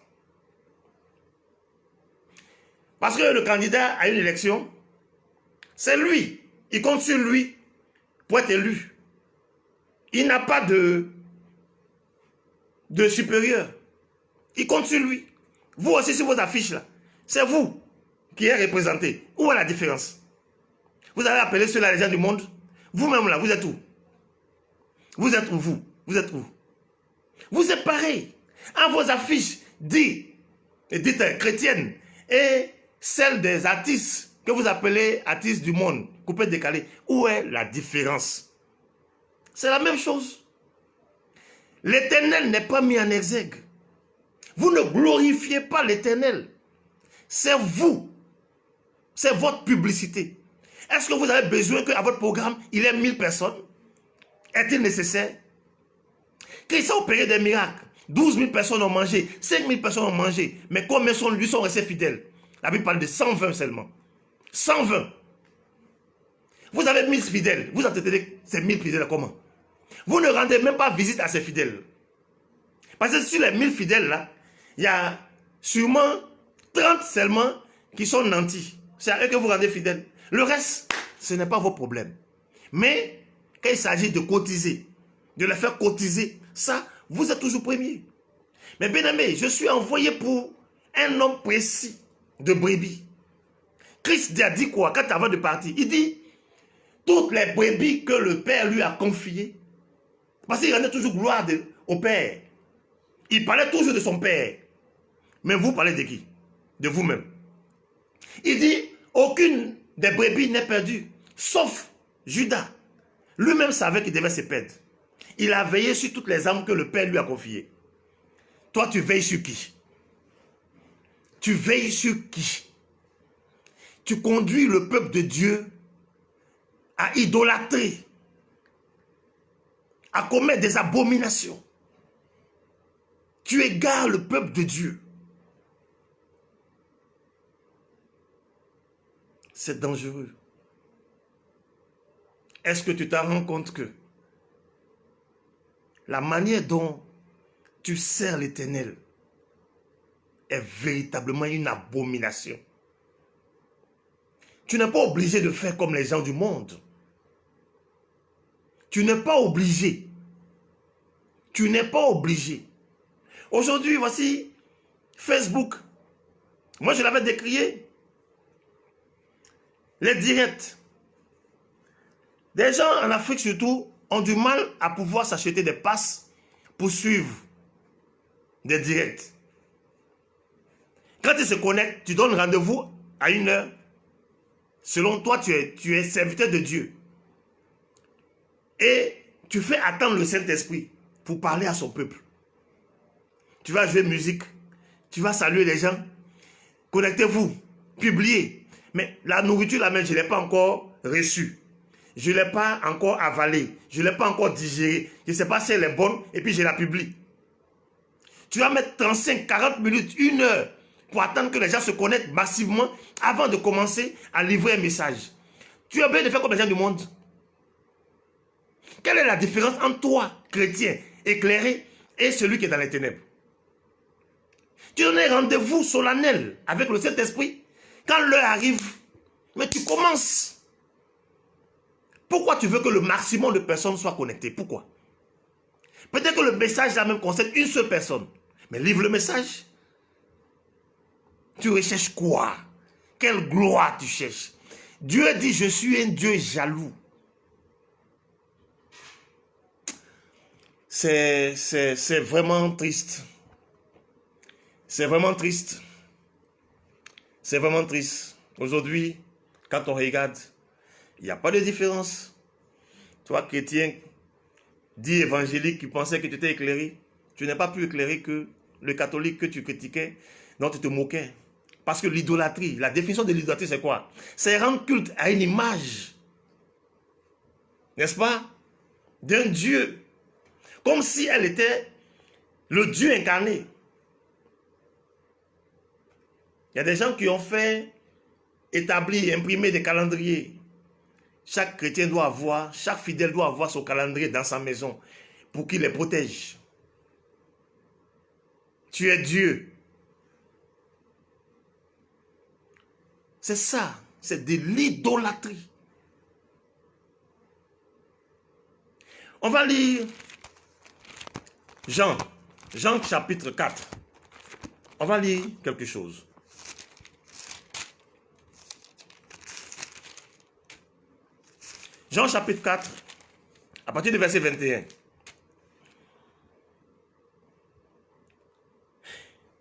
Parce que le candidat à une élection, c'est lui. Il compte sur lui pour être élu. Il n'a pas de supérieur. Il compte sur lui. Vous aussi, sur vos affiches là, c'est vous qui êtes représenté. Où est la différence? Vous avez appelé ceux-là les gens du monde. Vous-même là, vous êtes où? Vous êtes où vous? Vous êtes où? Vous êtes pareil. À vos affiches dites chrétiennes et celles des artistes que vous appelez artistes du monde, coupés, décalés. Où est la différence? C'est la même chose. L'Éternel n'est pas mis en exergue. Vous ne glorifiez pas l'Éternel. C'est vous. C'est votre publicité. Est-ce que vous avez besoin qu'à votre programme, il y ait 1000 personnes? Est-il nécessaire? Christ a opéré des miracles. 12 000 personnes ont mangé. 5 000 personnes ont mangé. Mais combien lui sont restés fidèles? La Bible parle de 120 seulement. 120. Vous avez 1000 fidèles. Vous entendez ces 1000 fidèles comment? Vous ne rendez même pas visite à ces fidèles. Parce que sur les 1000 fidèles là, il y a sûrement 30 seulement qui sont nantis. C'est à eux que vous rendez fidèles. Le reste, ce n'est pas vos problèmes. Mais quand il s'agit de cotiser, de les faire cotiser, ça, vous êtes toujours premier. Mais bien aimé, je suis envoyé pour un homme précis de brebis. Christ a dit quoi quand avant de partir? Il dit, toutes les brebis que le Père lui a confiées, parce qu'il rendait toujours gloire au Père. Il parlait toujours de son Père. Mais vous parlez de qui? De vous-même. Il dit, aucune des brebis n'est perdue, sauf Judas. Lui-même savait qu'il devait se perdre. Il a veillé sur toutes les âmes que le Père lui a confiées. Toi, tu veilles sur qui? Tu veilles sur qui? Tu conduis le peuple de Dieu à idolâtrer, à commettre des abominations. Tu égares le peuple de Dieu. C'est dangereux. est-ce que tu t'en rends compte que la manière dont tu sers l'Éternel est véritablement une abomination? Tu n'es pas obligé de faire comme les gens du monde. Tu n'es pas obligé. Tu n'es pas obligé. Aujourd'hui, voici Facebook. Moi, je l'avais décrié. Les directs. Des gens en Afrique surtout ont du mal à pouvoir s'acheter des passes pour suivre des directs. Quand ils se connectent, tu donnes rendez-vous à 1h. Selon toi, tu es serviteur de Dieu. Et tu fais attendre le Saint-Esprit pour parler à son peuple. Tu vas jouer musique, tu vas saluer les gens. Connectez-vous, publiez. Mais la nourriture, la même, je ne l'ai pas encore reçue. Je ne l'ai pas encore avalée. Je ne l'ai pas encore digérée. Je ne sais pas si elle est bonne et puis je la publie. Tu vas mettre 35, 40 minutes, 1h pour attendre que les gens se connectent massivement avant de commencer à livrer un message. Tu as besoin de faire comme les gens du monde. Quelle est la différence entre toi, chrétien, éclairé, et celui qui est dans les ténèbres? Tu donnes un rendez-vous solennel avec le Saint-Esprit. Quand l'heure arrive, mais tu commences. Pourquoi tu veux que le maximum de personnes soient connectées? Pourquoi? Peut-être que le message là même concerne une seule personne. Mais livre le message. Tu recherches quoi? Quelle gloire tu cherches? Dieu dit, je suis un Dieu jaloux. C'est vraiment triste. C'est vraiment triste. C'est vraiment triste. Aujourd'hui, quand on regarde, il n'y a pas de différence. Toi, chrétien, dit évangélique, qui pensait que tu étais éclairé, tu n'es pas plus éclairé que le catholique que tu critiquais, dont tu te moquais. Parce que l'idolâtrie, la définition de l'idolâtrie, c'est quoi? C'est rendre culte à une image, n'est-ce pas? D'un Dieu. Comme si elle était le Dieu incarné. Il y a des gens qui ont fait établir, imprimer des calendriers. Chaque chrétien doit avoir, chaque fidèle doit avoir son calendrier dans sa maison pour qu'il les protège. Tu es Dieu. C'est ça, c'est de l'idolâtrie. On va lire Jean chapitre 4. On va lire quelque chose. Jean chapitre 4, à partir du verset 21.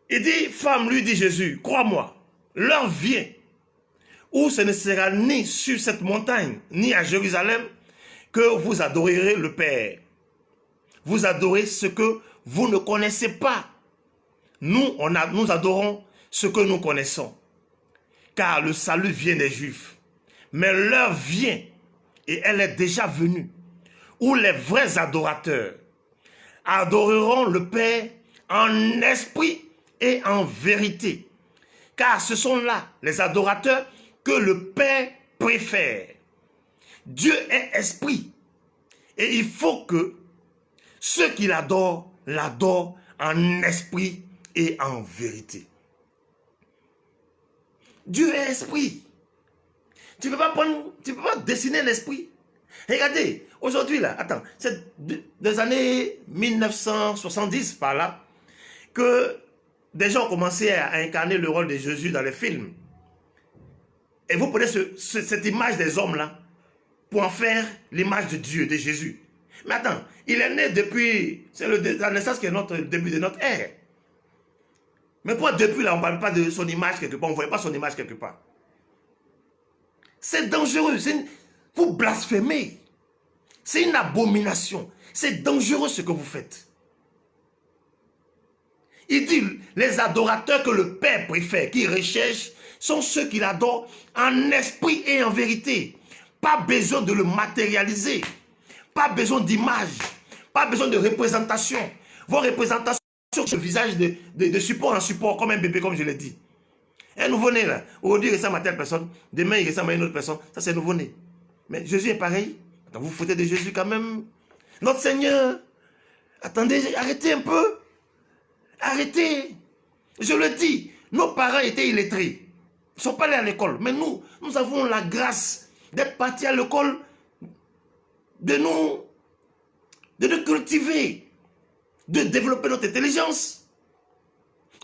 Il dit, femme, lui dit Jésus, crois-moi, l'heure vient où ce ne sera ni sur cette montagne, ni à Jérusalem, que vous adorerez le Père. Vous adorez ce que vous ne connaissez pas. Nous adorons ce que nous connaissons. Car le salut vient des Juifs. Mais l'heure vient, et elle est déjà venue, où les vrais adorateurs adoreront le Père en esprit et en vérité. Car ce sont là les adorateurs que le Père préfère. Dieu est esprit. Et il faut que ceux qui l'adorent, l'adorent en esprit et en vérité. Dieu est esprit. Tu ne peux pas dessiner l'esprit. Regardez, aujourd'hui là, attends, c'est des années 1970 par là, que des gens ont commencé à incarner le rôle de Jésus dans les films. Et vous prenez cette image des hommes là, pour en faire l'image de Dieu, de Jésus. Mais attends, il est né depuis, c'est la naissance qui est le début de notre ère. Mais pourquoi depuis là, on ne parle pas de son image quelque part, on ne voit pas son image quelque part? C'est dangereux, vous blasphémez. C'est une abomination. C'est dangereux ce que vous faites. Il dit, les adorateurs que le Père préfère, qui recherche, sont ceux qui l'adorent en esprit et en vérité. Pas besoin de le matérialiser. Pas besoin d'image. Pas besoin de représentation. Vos représentations sur le visage de support en support, comme un bébé, comme je l'ai dit. Un nouveau-né, là, aujourd'hui, il ressemble à telle personne, demain, il ressemble à une autre personne. Ça, c'est nouveau-né. Mais Jésus est pareil. Quand vous foutez de Jésus quand même, notre Seigneur, attendez, arrêtez un peu. Arrêtez. Je le dis, nos parents étaient illettrés. Ils ne sont pas allés à l'école. Mais nous avons la grâce d'être partis à l'école, de nous cultiver, de développer notre intelligence.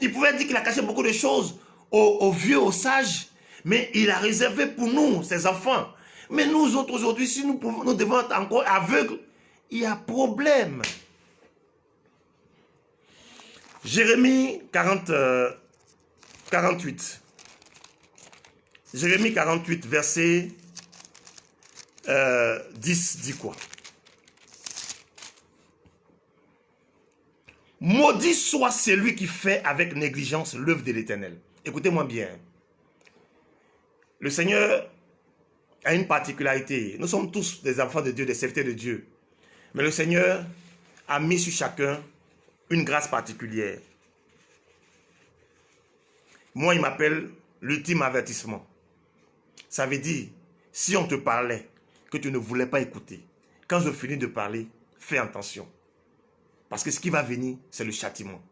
Il pouvait dire qu'il a caché beaucoup de choses aux vieux, aux sages, mais il a réservé pour nous, ses enfants. Mais nous autres aujourd'hui, si nous devons être encore aveugles, il y a problème. Jérémie 48. Jérémie 48, verset 10 dit quoi? Maudit soit celui qui fait avec négligence l'œuvre de l'Éternel. Écoutez-moi bien. Le Seigneur a une particularité. Nous sommes tous des enfants de Dieu, des serviteurs de Dieu. Mais le Seigneur a mis sur chacun une grâce particulière. Moi, il m'appelle l'ultime avertissement. Ça veut dire, si on te parlait, que tu ne voulais pas écouter, quand je finis de parler, fais attention. Parce que ce qui va venir, c'est le châtiment.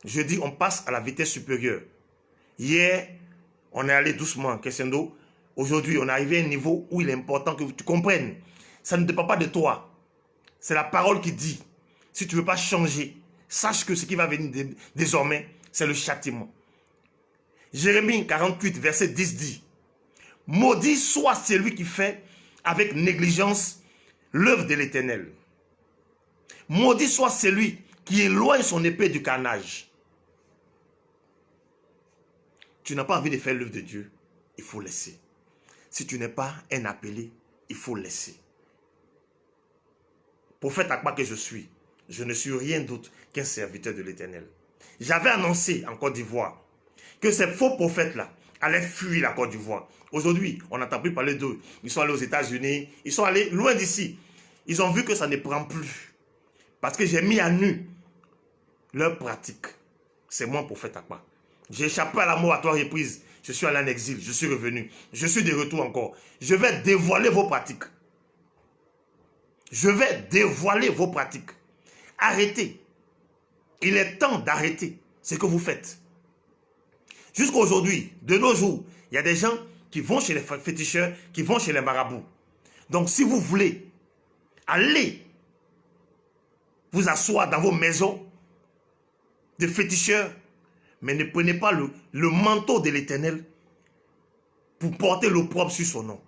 Je dis, on passe à la vitesse supérieure. Hier, on est allé doucement, crescendo. Aujourd'hui, on est arrivé à un niveau où il est important que tu comprennes. Ça ne dépend pas de toi. C'est la parole qui dit. Si tu ne veux pas changer, sache que ce qui va venir désormais, c'est le châtiment. Jérémie 48, verset 10 dit, « Maudit soit celui qui fait avec négligence l'œuvre de l'Éternel. Maudit soit celui qui éloigne son épée du carnage. » Tu n'as pas envie de faire l'œuvre de Dieu, il faut laisser. Si tu n'es pas un appelé, il faut laisser. Prophète Akba que je suis, je ne suis rien d'autre qu'un serviteur de l'Éternel. J'avais annoncé en Côte d'Ivoire que ces faux prophètes-là allaient fuir la Côte d'Ivoire. Aujourd'hui, on n'entend plus parler d'eux. Ils sont allés aux États-Unis, ils sont allés loin d'ici. Ils ont vu que ça ne prend plus. Parce que j'ai mis à nu leur pratique. C'est moi, prophète Akba. J'ai échappé à la mort à 3 reprises. Je suis allé en exil, je suis revenu. Je suis de retour encore. Je vais dévoiler vos pratiques. Je vais dévoiler vos pratiques. Arrêtez. Il est temps d'arrêter ce que vous faites. Jusqu'à aujourd'hui, de nos jours, il y a des gens qui vont chez les féticheurs, qui vont chez les marabouts. Donc si vous voulez, allez vous asseoir dans vos maisons de féticheurs, mais ne prenez pas le manteau de l'Éternel pour porter l'opprobre sur son nom.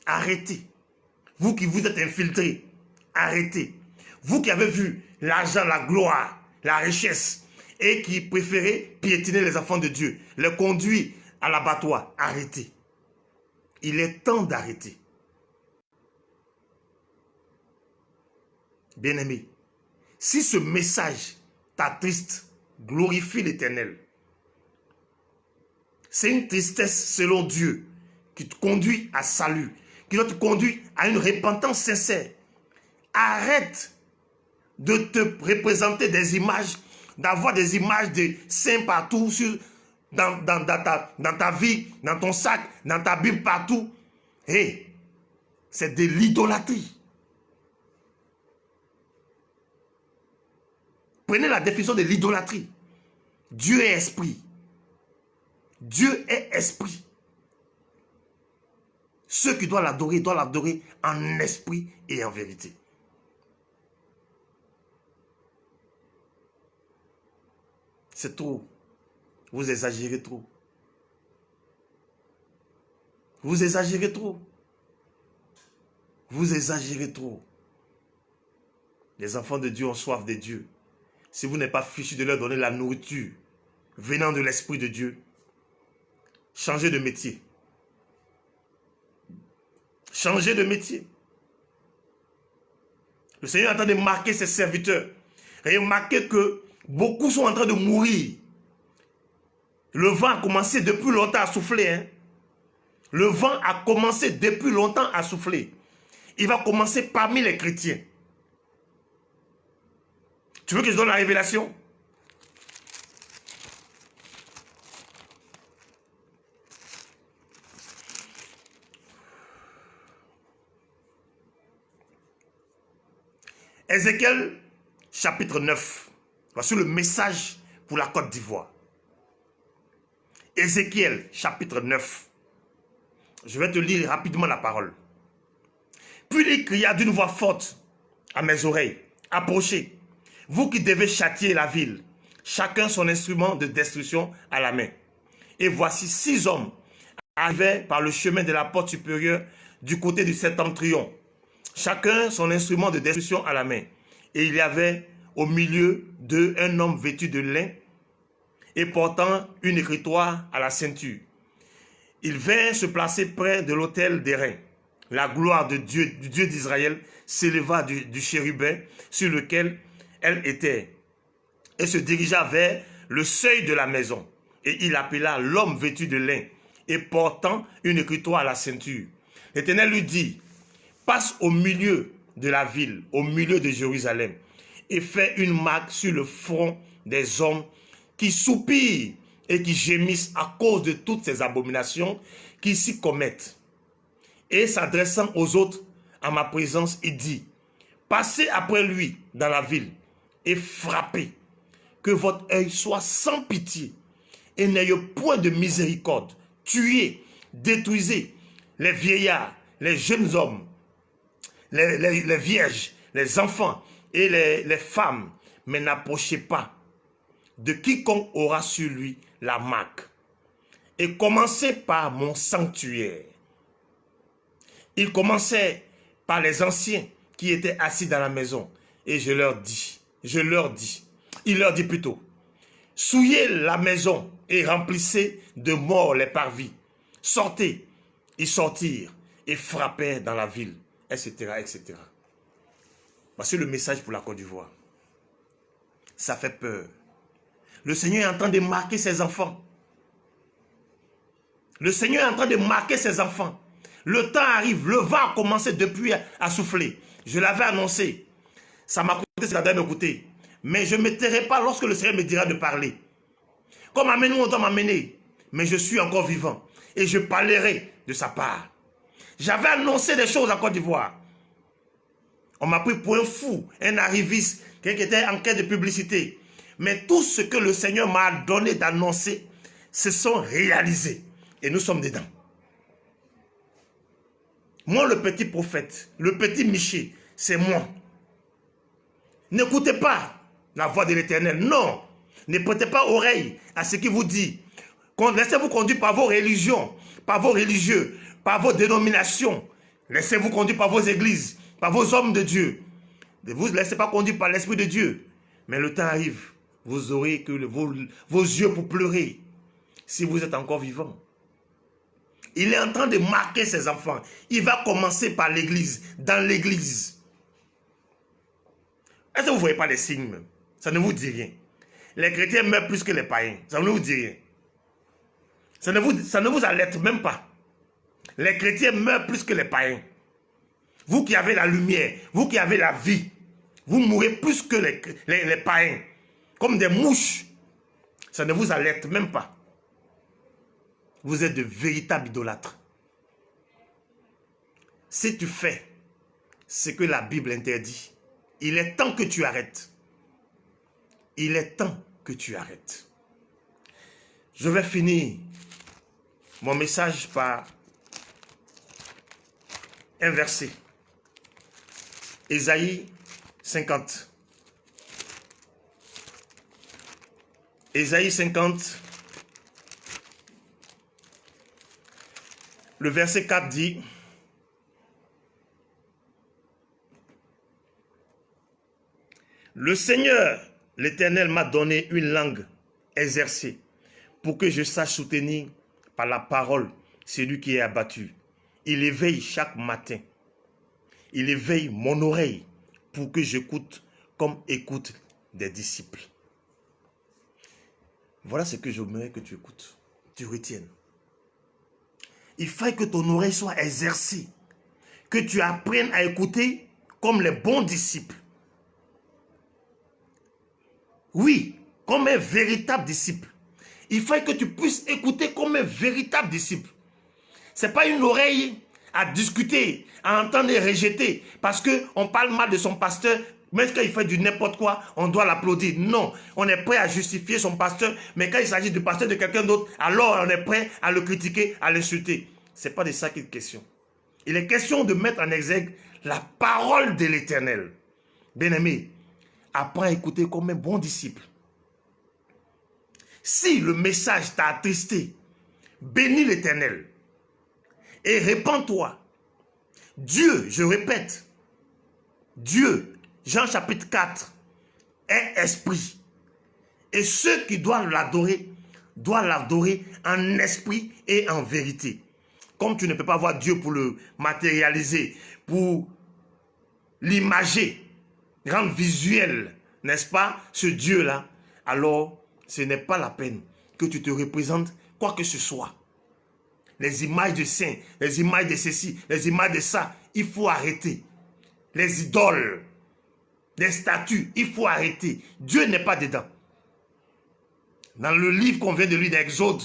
Arrêtez. Vous qui vous êtes infiltrés, arrêtez. Vous qui avez vu l'argent, la gloire, la richesse, et qui préférez piétiner les enfants de Dieu, les conduire à l'abattoir, arrêtez. Il est temps d'arrêter. Bien-aimé, si ce message t'attriste, glorifie l'Éternel. C'est une tristesse selon Dieu qui te conduit à salut, qui doit te conduire à une repentance sincère. Arrête de te représenter des images, d'avoir des images de saints partout dans ta vie, dans ton sac, dans ta Bible partout. Hey, c'est de l'idolâtrie. Prenez la définition de l'idolâtrie. Dieu est esprit. Dieu est esprit. Ceux qui doivent l'adorer en esprit et en vérité. C'est trop. Vous exagérez trop. Vous exagérez trop. Vous exagérez trop. Les enfants de Dieu ont soif de Dieu. Si vous n'êtes pas fichu de leur donner la nourriture venant de l'Esprit de Dieu, changez de métier. Changez de métier. Le Seigneur est en train de marquer ses serviteurs. Remarquez que beaucoup sont en train de mourir. Le vent a commencé depuis longtemps à souffler. Hein? Le vent a commencé depuis longtemps à souffler. Il va commencer parmi les chrétiens. Tu veux que je donne la révélation? Ézéchiel chapitre 9. Voici le message pour la Côte d'Ivoire. Ézéchiel chapitre 9. Je vais te lire rapidement la parole. Puis il cria d'une voix forte à mes oreilles. Approchez, vous qui devez châtier la ville, chacun son instrument de destruction à la main. Et voici 6 hommes arrivaient par le chemin de la porte supérieure du côté du septentrion. Chacun son instrument de destruction à la main. Et il y avait au milieu d'eux un homme vêtu de lin et portant une écritoire à la ceinture. Il vint se placer près de l'autel d'airain. La gloire de Dieu, du Dieu d'Israël s'éleva du chérubin sur lequel elle était et se dirigea vers le seuil de la maison. Et il appela l'homme vêtu de lin et portant une écritoire à la ceinture. L'Éternel lui dit, passe au milieu de la ville, au milieu de Jérusalem, et fais une marque sur le front des hommes qui soupirent et qui gémissent à cause de toutes ces abominations qui s'y commettent. Et s'adressant aux autres à ma présence, il dit, passez après lui dans la ville et frappez, que votre œil soit sans pitié et n'ayez point de miséricorde. Tuez, détruisez les vieillards, les jeunes hommes, les vierges, les enfants et les femmes, mais n'approchez pas de quiconque aura sur lui la marque. Et commencez par mon sanctuaire. Il commençait par les anciens qui étaient assis dans la maison. Et il leur dit plutôt, souillez la maison et remplissez de morts les parvis. Sortez, ils sortirent et frappèrent dans la ville, etc., etc. Voici le message pour la Côte d'Ivoire. Ça fait peur. Le Seigneur est en train de marquer ses enfants. Le Seigneur est en train de marquer ses enfants. Le temps arrive, le vent a commencé depuis à souffler. Je l'avais annoncé. Ça m'a coûté ce que m'écouter. Mais je ne me tairai pas lorsque le Seigneur me dira de parler. Comme amener, on doit m'amener. Mais je suis encore vivant. Et je parlerai de sa part. J'avais annoncé des choses en Côte d'Ivoire. On m'a pris pour un fou, un arriviste, quelqu'un qui était en quête de publicité. Mais tout ce que le Seigneur m'a donné d'annoncer, se sont réalisés. Et nous sommes dedans. Moi, le petit prophète, le petit Miché, c'est moi. N'écoutez pas la voix de l'Éternel. Non. Ne prêtez pas oreille à ce qu'il vous dit. Laissez-vous conduire par vos religions, par vos religieux, par vos dénominations. Laissez-vous conduire par vos églises, par vos hommes de Dieu. Ne vous laissez pas conduire par l'Esprit de Dieu. Mais le temps arrive. Vous aurez que vos yeux pour pleurer si vous êtes encore vivant. Il est en train de marquer ses enfants. Il va commencer par l'église, dans l'église. Est-ce que vous ne voyez pas les signes même? Ça ne vous dit rien. Les chrétiens meurent plus que les païens. Ça ne vous dit rien. Ça ne vous alerte même pas. Les chrétiens meurent plus que les païens. Vous qui avez la lumière, vous qui avez la vie, vous mourrez plus que les païens. Comme des mouches. Ça ne vous alerte même pas. Vous êtes de véritables idolâtres. Si tu fais ce que la Bible interdit, il est temps que tu arrêtes. Il est temps que tu arrêtes. Je vais finir mon message par un verset. Ésaïe 50. Ésaïe 50. Le verset 4 dit, le Seigneur, l'Éternel, m'a donné une langue exercée pour que je sache soutenir par la parole celui qui est abattu. Il éveille chaque matin. Il éveille mon oreille pour que j'écoute comme écoutent des disciples. Voilà ce que j'aimerais que tu écoutes, tu retiennes. Il faut que ton oreille soit exercée, que tu apprennes à écouter comme les bons disciples. Oui, comme un véritable disciple. Il faut que tu puisses écouter comme un véritable disciple. Ce n'est pas une oreille à discuter, à entendre et rejeter, parce qu'on parle mal de son pasteur, Même quand il fait du n'importe quoi, on doit l'applaudir. Non, on est prêt à justifier son pasteur, mais quand il s'agit du pasteur de quelqu'un d'autre, alors on est prêt à le critiquer, à l'insulter. Ce n'est pas de ça qu'il est question. Il est question de mettre en exergue la parole de l'Éternel. Bien-aimé, apprends à écouter comme un bon disciple. Si le message t'a attristé, bénis l'Éternel et répands-toi. Dieu, je répète, Dieu, Jean chapitre 4, est esprit. Et ceux qui doivent l'adorer en esprit et en vérité. Comme tu ne peux pas voir Dieu pour le matérialiser, pour l'imager, rendre visuel, n'est-ce pas, ce Dieu-là, alors ce n'est pas la peine que tu te représentes quoi que ce soit. Les images de saints, les images de ceci, les images de ça, il faut arrêter. Les idoles, les statues, il faut arrêter. Dieu n'est pas dedans. Dans le livre qu'on vient de lire d'Exode,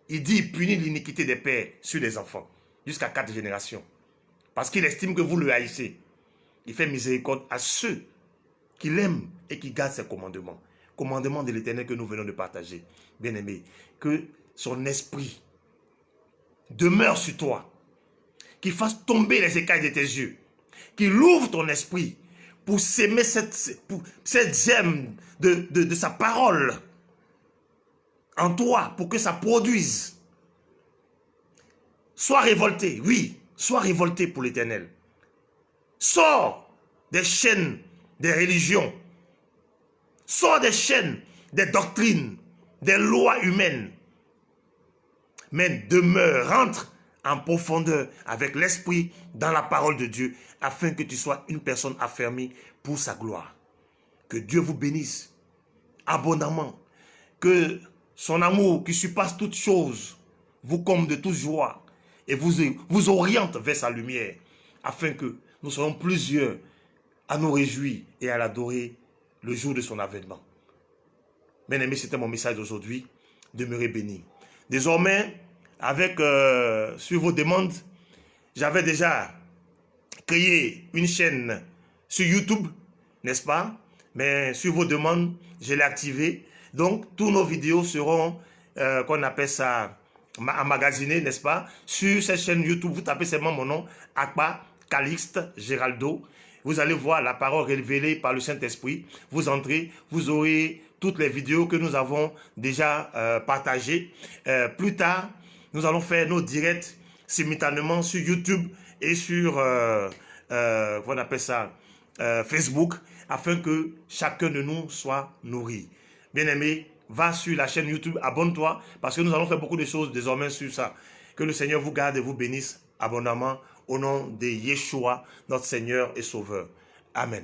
il dit, il punit l'iniquité des pères sur les enfants, jusqu'à 4 générations. Parce qu'il estime que vous le haïssez. Il fait miséricorde à ceux qui l'aiment et qui gardent ses commandements. Commandements de l'Éternel que nous venons de partager. Bien-aimé, que son esprit demeure sur toi, qu'il fasse tomber les écailles de tes yeux, qu'il ouvre ton esprit pour s'aimer cette gemme de sa parole en toi, pour que ça produise. Sois révolté, oui, sois révolté pour l'Éternel. Sors des chaînes des religions, sors des chaînes des doctrines, des lois humaines, mais demeure, rentre en profondeur avec l'esprit dans la parole de Dieu, afin que tu sois une personne affermie pour sa gloire. Que Dieu vous bénisse abondamment, que son amour qui surpasse toutes choses vous comble de toute joie et vous oriente vers sa lumière, afin que nous soyons plusieurs à nous réjouir et à l'adorer le jour de son avènement. Bien-aimés, c'était mon message d'aujourd'hui. Demeurez bénis. Désormais, sur vos demandes, j'avais déjà créé une chaîne sur YouTube, n'est-ce pas? Mais sur vos demandes, je l'ai activée. Donc, tous nos vidéos seront, qu'on appelle ça, emmagasinés, n'est-ce pas? Sur cette chaîne YouTube, vous tapez seulement mon nom, Akpa Calixte Géraldo. Vous allez voir la parole révélée par le Saint-Esprit. Vous entrez, vous aurez toutes les vidéos que nous avons déjà partagées. Plus tard, nous allons faire nos directs simultanément sur YouTube et sur, on appelle ça, Facebook, afin que chacun de nous soit nourri. Bien-aimé, va sur la chaîne YouTube, abonne-toi, parce que nous allons faire beaucoup de choses désormais sur ça. Que le Seigneur vous garde et vous bénisse abondamment au nom de Yeshua, notre Seigneur et Sauveur. Amen.